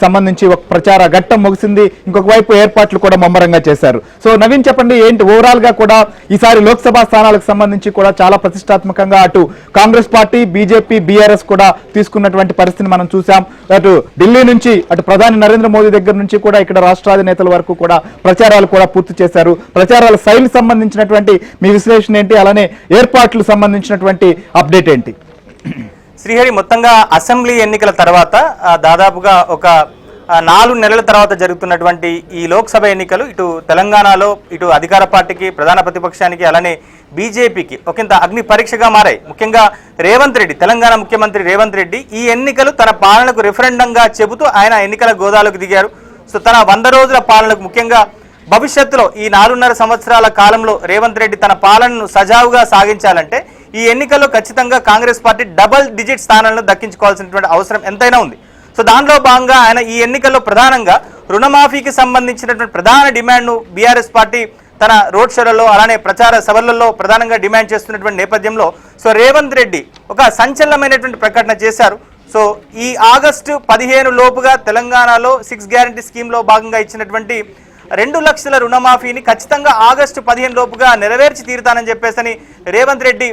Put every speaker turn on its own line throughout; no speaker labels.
సంబంధించి ఒక ప్రచార ఘట్టం ముగిసింది. ఇంకొక వైపు ఏర్పాట్లు కూడా ముమ్మరంగా చేశారు. సో నవీన్ చెప్పండి, ఏంటి ఓవరాల్ గా కూడా ఈసారి లోక్సభ స్థానాలకు సంబంధించి కూడా చాలా ప్రతిష్టాత్మకంగా అటు కాంగ్రెస్ పార్టీ, బీజేపీ, బీఆర్ఎస్ కూడా తీసుకున్నటువంటి పరిస్థితిని మనం చూసాం. అటు ఢిల్లీ నుంచి అటు ప్రధాని నరేంద్ర మోదీ దగ్గర నుంచి కూడా ఇక్కడ రాష్ట్రాధినేతల వరకు కూడా ప్రచారాలు కూడా పూర్తి చేశారు. ప్రచారాల శైలి సంబంధించినటువంటి మీ విశ్లేషణ ఏంటి, అలానే ఏర్పాట్లు సంబంధించినటువంటి అప్డేట్ ఏంటి?
శ్రీహరి, మొత్తంగా అసెంబ్లీ ఎన్నికల తర్వాత దాదాపుగా ఒక 4 నెలల తర్వాత జరుగుతున్నటువంటి ఈ లోక్సభ ఎన్నికలు ఇటు తెలంగాణలో ఇటు అధికార పార్టీకి, ప్రధాన ప్రతిపక్షానికి, అలానే బీజేపీకి ఒకంత అగ్ని పరీక్షగా మారాయి. ముఖ్యంగా రేవంత్ రెడ్డి, తెలంగాణ ముఖ్యమంత్రి రేవంత్ రెడ్డి ఈ ఎన్నికలు తన పాలనకు రిఫరెండంగా చెబుతూ ఆయన ఎన్నికల గోదాలోకి దిగారు. సో తన 100 రోజుల పాలనకు, ముఖ్యంగా భవిష్యత్తులో ఈ 4.5 సంవత్సరాల కాలంలో రేవంత్ రెడ్డి తన పాలనను సజావుగా సాగించాలంటే ఈ ఎన్నికల్లో ఖచ్చితంగా కాంగ్రెస్ పార్టీ డబుల్ డిజిట్ స్థానాలను దక్కించుకోవాల్సినటువంటి అవసరం ఎంతైనా ఉంది. సో దానిలో భాగంగా ఆయన ఈ ఎన్నికల్లో ప్రధానంగా రుణమాఫీకి సంబంధించినటువంటి ప్రధాన డిమాండ్ను బీఆర్ఎస్ పార్టీ తన రోడ్ షోలలో, అలానే ప్రచార సభలలో ప్రధానంగా డిమాండ్ చేస్తున్నటువంటి నేపథ్యంలో సో రేవంత్ రెడ్డి ఒక సంచలనమైనటువంటి ప్రకటన చేశారు. సో ఈ ఆగస్టు 15 లోపుగా తెలంగాణలో 6 గ్యారంటీ స్కీమ్లో భాగంగా ఇచ్చినటువంటి 2 లక్షల రుణమాఫీని ఖచ్చితంగా ఆగస్టు 15 లోపుగా నెరవేర్చి తీరుతానని చెప్పేసి రేవంత్ రెడ్డి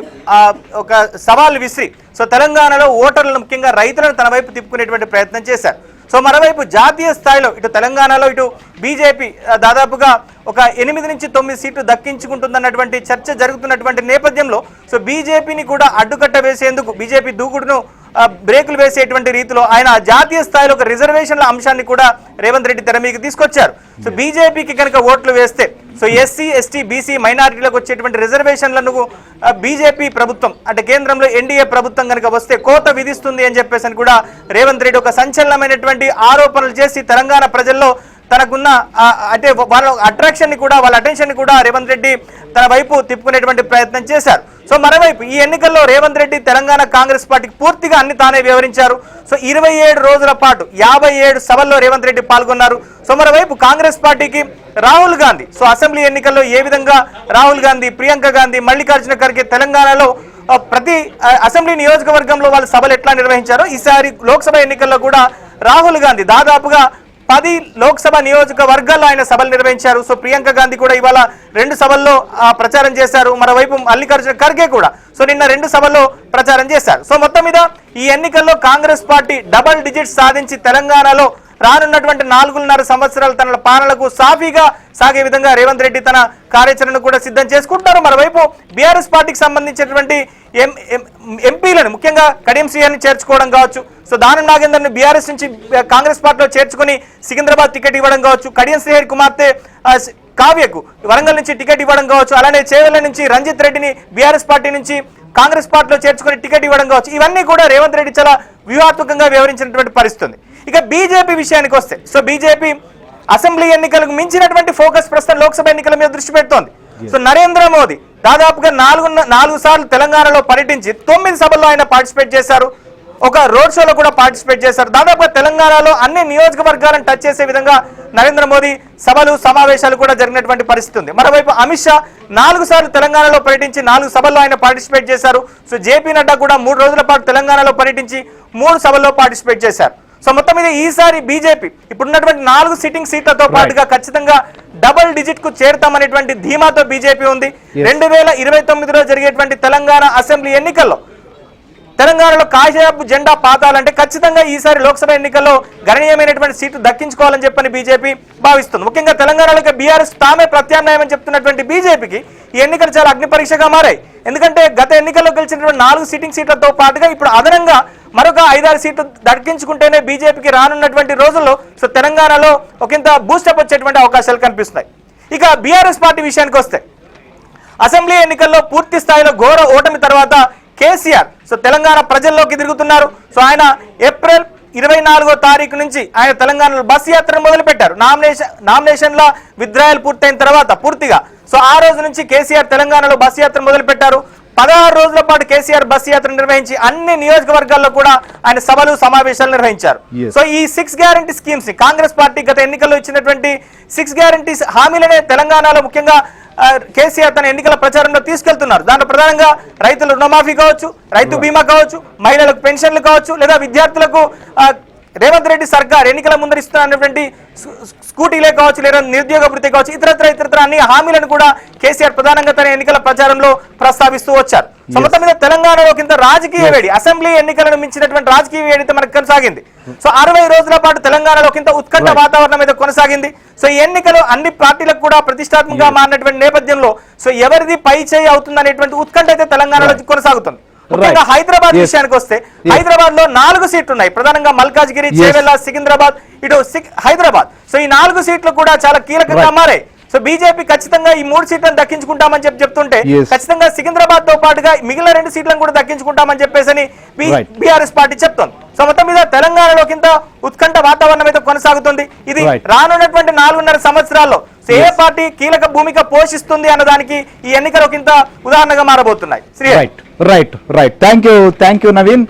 ఒక సవాల్ విసిరి సో తెలంగాణలో ఓటర్లను, ముఖ్యంగా రైతులను తన వైపు తిప్పుకునేటువంటి ప్రయత్నం చేశారు. సో మరోవైపు జాతీయ స్థాయిలో ఇటు తెలంగాణలో ఇటు బీజేపీ దాదాపుగా ఒక 8 నుంచి 9 సీట్లు దక్కించుకుంటుందన్నటువంటి చర్చ జరుగుతున్నటువంటి నేపథ్యంలో సో బీజేపీని కూడా అడ్డుకట్ట వేసేందుకు, బీజేపీ దూకుడును బ్రేకులు వేసేటువంటి రీతిలో ఆయన జాతీయ స్థాయిలో ఒక రిజర్వేషన్ల అంశాన్ని కూడా రేవంత్ రెడ్డి తెర మీదకి తీసుకొచ్చారు. సో బీజేపీకి కనుక ఓట్లు వేస్తే సో ఎస్సీ, ఎస్టీ, బీసీ మైనారిటీలకు వచ్చేటువంటి రిజర్వేషన్లను బీజేపీ ప్రభుత్వం అంటే కేంద్రంలో ఎన్డీఏ ప్రభుత్వం కనుక వస్తే కోత విధిస్తుంది అని చెప్పేసి కూడా రేవంత్ రెడ్డి ఒక సంచలనమైనటువంటి ఆరోపణలు చేసి తెలంగాణ ప్రజల్లో తనకున్న అంటే వాళ్ళ అట్రాక్షన్ ని కూడా, వాళ్ళ అటెన్షన్ ని కూడా రేవంత్ రెడ్డి తన వైపు తిప్పుకునేటువంటి ప్రయత్నం చేశారు. సో మరోవైపు ఈ ఎన్నికల్లో రేవంత్ రెడ్డి తెలంగాణ కాంగ్రెస్ పార్టీకి పూర్తిగా అన్ని తానే వివరించారు. సో 27 రోజుల పాటు 57 సభల్లో రేవంత్ రెడ్డి పాల్గొన్నారు. సో మరోవైపు కాంగ్రెస్ పార్టీకి రాహుల్ గాంధీ సో అసెంబ్లీ ఎన్నికల్లో ఏ విధంగా రాహుల్ గాంధీ, ప్రియాంక గాంధీ, మల్లికార్జున ఖర్గే తెలంగాణలో ప్రతి అసెంబ్లీ నియోజకవర్గంలో వాళ్ళ సభలు ఎట్లా నిర్వహించారో ఈసారి లోక్సభ ఎన్నికల్లో కూడా రాహుల్ గాంధీ దాదాపుగా 10 లోక్సభ నియోజకవర్గాల్లో ఆయన సభలు నిర్వహించారు. సో ప్రియాంక గాంధీ కూడా ఇవాళ 2 సభల్లో ప్రచారం చేశారు. మరోవైపు మల్లికార్జున ఖర్గే కూడా సో నిన్న 2 సభల్లో ప్రచారం చేశారు. సో మొత్తం మీద ఈ ఎన్నికల్లో కాంగ్రెస్ పార్టీ డబుల్ డిజిట్ సాధించి తెలంగాణలో రానున్నటువంటి 4.5 సంవత్సరాలు తన పాలనకు సాఫీగా సాగే విధంగా రేవంత్ రెడ్డి తన కార్యాచరణను కూడా సిద్ధం చేసుకుంటున్నారు. మరోవైపు బీఆర్ఎస్ పార్టీకి సంబంధించినటువంటి ఎంపీలను, ముఖ్యంగా కడియం శ్రీహరిని చేర్చుకోవడం కావచ్చు, సో దానం నాగేందర్ని బీఆర్ఎస్ నుంచి కాంగ్రెస్ పార్టీలో చేర్చుకుని సికింద్రాబాద్ టికెట్ ఇవ్వడం కావచ్చు, కడియం శ్రీహరి కుమార్తె కావ్యకు వరంగల్ నుంచి టికెట్ ఇవ్వడం కావచ్చు, అలానే చేవెళ్ల నుంచి రంజిత్ రెడ్డిని బీఆర్ఎస్ పార్టీ నుంచి కాంగ్రెస్ పార్టీలో చేర్చుకుని టికెట్ ఇవ్వడం కావచ్చు, ఇవన్నీ కూడా రేవంత్ రెడ్డి చాలా వ్యూహాత్మకంగా వ్యవహరించినటువంటి పరిస్థితి. ఇక బీజేపీ విషయానికి వస్తే సో బీజేపీ అసెంబ్లీ ఎన్నికలకు మించినటువంటి ఫోకస్ ప్రస్తుతం లోక్సభ ఎన్నికల మీద దృష్టి పెడుతోంది. సో నరేంద్ర మోదీ దాదాపుగా 4 సార్లు తెలంగాణలో పర్యటించి 9 సభల్లో ఆయన పార్టిసిపేట్ చేశారు. ఒక రోడ్ షోలో కూడా పార్టిసిపేట్ చేశారు. దాదాపుగా తెలంగాణలో అన్ని నియోజకవర్గాలను టచ్ చేసే విధంగా నరేంద్ర మోదీ సభలు, సమావేశాలు కూడా జరిగినటువంటి పరిస్థితి ఉంది. మరోవైపు అమిత్ షా 4 సార్లు తెలంగాణలో పర్యటించి 4 సభల్లో ఆయన పార్టిసిపేట్ చేశారు. సో జేపీ నడ్డా కూడా 3 రోజుల పాటు తెలంగాణలో పర్యటించి 3 సభల్లో పార్టిసిపేట్ చేశారు. సో మొత్తం మీద ఈసారి బీజేపీ ఇప్పుడున్నటువంటి 4 సిట్టింగ్ సీట్లతో పాటుగా ఖచ్చితంగా డబుల్ డిజిట్ కు చేరుతామనేటువంటి ధీమాతో బీజేపీ ఉంది. 2029లో జరిగేటువంటి తెలంగాణ అసెంబ్లీ ఎన్నికల్లో తెలంగాణలో కాషాయపు జెండా పాతాలంటే ఖచ్చితంగా ఈసారి లోక్సభ ఎన్నికల్లో గణనీయమైనటువంటి సీట్లు దక్కించుకోవాలని చెప్పని బీజేపీ భావిస్తుంది. ముఖ్యంగా తెలంగాణలో బీఆర్ఎస్ తామే ప్రత్యామ్నాయం అని చెప్తున్నటువంటి బీజేపీకి ఈ ఎన్నికలు చాలా అగ్ని పరీక్షగా మారాయి. ఎందుకంటే గత ఎన్నికల్లో గెలిచినటువంటి 4 సిట్టింగ్ సీట్లతో పాటుగా ఇప్పుడు అదనంగా మరొక 5-6 సీట్లు దక్కించుకుంటేనే బీజేపీకి రానున్నటువంటి రోజుల్లో సో తెలంగాణలో ఒకంత బూస్టప్ వచ్చేటువంటి అవకాశాలు కనిపిస్తున్నాయి. ఇక బీఆర్ఎస్ పార్టీ విషయానికి వస్తే అసెంబ్లీ ఎన్నికల్లో పూర్తి స్థాయిలో ఘోర ఓటమి తర్వాత కేసీఆర్ సో తెలంగాణ ప్రజల్లోకి తిరుగుతున్నారు. సో ఆయన ఏప్రిల్ 24వ తారీఖు నుంచి ఆయన తెలంగాణలో బస్ యాత్రను మొదలుపెట్టారు. నామినేషన్ల విత్డ్రాయల్ పూర్తయిన తర్వాత పూర్తిగా సో ఆ రోజు నుంచి కేసీఆర్ తెలంగాణలో బస్ యాత్ర మొదలుపెట్టారు. 16 రోజుల పాటు కేసీఆర్ బస్ యాత్ర నిర్వహించి అన్ని నియోజకవర్గాల్లో కూడా ఆయన సభలు, సమావేశాలు నిర్వహించారు. సో ఈ 6 గ్యారంటీ స్కీమ్స్ ని కాంగ్రెస్ పార్టీ గత ఎన్నికల్లో ఇచ్చినటువంటి 6 గ్యారంటీ హామీలనే తెలంగాణలో ముఖ్యంగా కేసీఆర్ తన ఎన్నికల ప్రచారంలో తీసుకెళ్తున్నారు. దాంట్లో ప్రధానంగా రైతుల రుణమాఫీ కావచ్చు, రైతు బీమా కావచ్చు, మహిళలకు పెన్షన్లు కావచ్చు, లేదా విద్యార్థులకు రేవంత్ రెడ్డి సర్కార్ ఎన్నికల ముందర ఇస్తున్నటువంటి స్కూటీలే కావచ్చు లేదా నిరుద్యోగ భృతి కావచ్చు ఇతరత్ర అన్ని హామీలను కూడా కేసీఆర్ ప్రధానంగా తన ఎన్నికల ప్రచారంలో ప్రస్తావిస్తూ వచ్చారు. సో మొత్తం మీద తెలంగాణలో కింద రాజకీయ వేడి, అసెంబ్లీ ఎన్నికలను మించినటువంటి రాజకీయ వేడి అయితే మనకు కొనసాగింది. సో 60 రోజుల పాటు తెలంగాణలో కింద ఉత్కంఠ వాతావరణం అయితే కొనసాగింది. సో ఈ ఎన్నికలు అన్ని పార్టీలకు కూడా ప్రతిష్టాత్మకంగా మారినటువంటి నేపథ్యంలో సో ఎవరిది పై చేయి అవుతుంది అనేటువంటి ఉత్కంఠ అయితే తెలంగాణలో కొనసాగుతుంది. ముఖ్యంగా హైదరాబాద్ విషయానికి వస్తే హైదరాబాద్ లో 4 సీట్లు ఉన్నాయి, ప్రధానంగా మల్కాజ్గిరి, చేవెళ్ల, సికింద్రాబాద్, ఇటు హైదరాబాద్. సో ఈ 4 సీట్లు కూడా చాలా కీలకంగా మారాయి. సో బీజేపీ ఖచ్చితంగా ఈ 3 సీట్లను దక్కించుకుంటామని చెప్తుంటే ఖచ్చితంగా సికింద్రాబాద్ తో పాటుగా మిగిలిన 2 సీట్లను కూడా దక్కించుకుంటామని చెప్పేసి బీఆర్ఎస్ పార్టీ చెప్తోంది. సో మొత్తం మీద తెలంగాణలో కింద ఉత్కంఠ వాతావరణం అయితే కొనసాగుతుంది. ఇది రానున్నటువంటి 4.5 సంవత్సరాల్లో ఏ పార్టీ కీలక భూమిక పోషిస్తుంది అన్నదానికి ఈ ఎన్నికలు కింద ఉదాహరణగా మారబోతున్నాయి.
Right thank you Naveen.